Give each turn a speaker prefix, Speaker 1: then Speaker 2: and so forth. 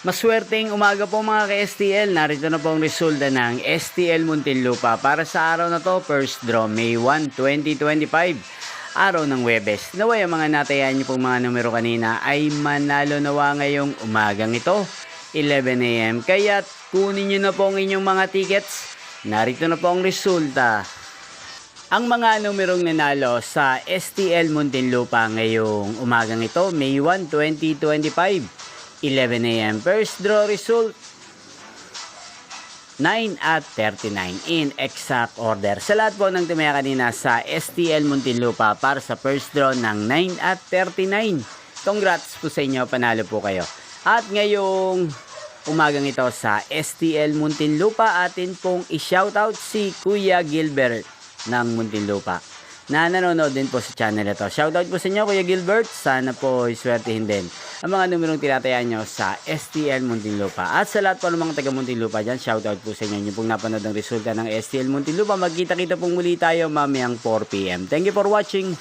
Speaker 1: Maswerteng umaga po mga ka-STL. Narito na po ang resulta ng STL Muntinlupa para sa araw na to, first draw May 1, 2025. Araw ng Webes. Naway ang mga natayan niyo pong mga numero kanina ay manalo nawa ngayong umagang ito, 11 AM. Kaya kunin niyo na po ang inyong mga tickets. Narito na po ang resulta. Ang mga numerong nanalo sa STL Muntinlupa ngayong umagang ito, May 1, 2025. 11 AM. First draw result 9 at 39 in exact order. Sa lahat po ng tumaya kanina sa STL Muntinlupa para sa first draw ng 9 at 39. Congrats po sa inyo, panalo po kayo. At ngayong umagang ito sa STL Muntinlupa, atin pong i-shoutout si Kuya Gilbert ng Muntinlupa na nanonood din po sa channel ito. Shoutout po sa inyo, Kuya Gilbert. Sana po iswertihin din ang mga numerong tinatayaan nyo sa STL Muntinlupa. At sa lahat po ng mga taga Muntinlupa dyan, shoutout po sa inyo. Yung pong napanood ang resulta ng STL Muntinlupa. Magkita-kita pong muli tayo mamayang 4 PM. Thank you for watching.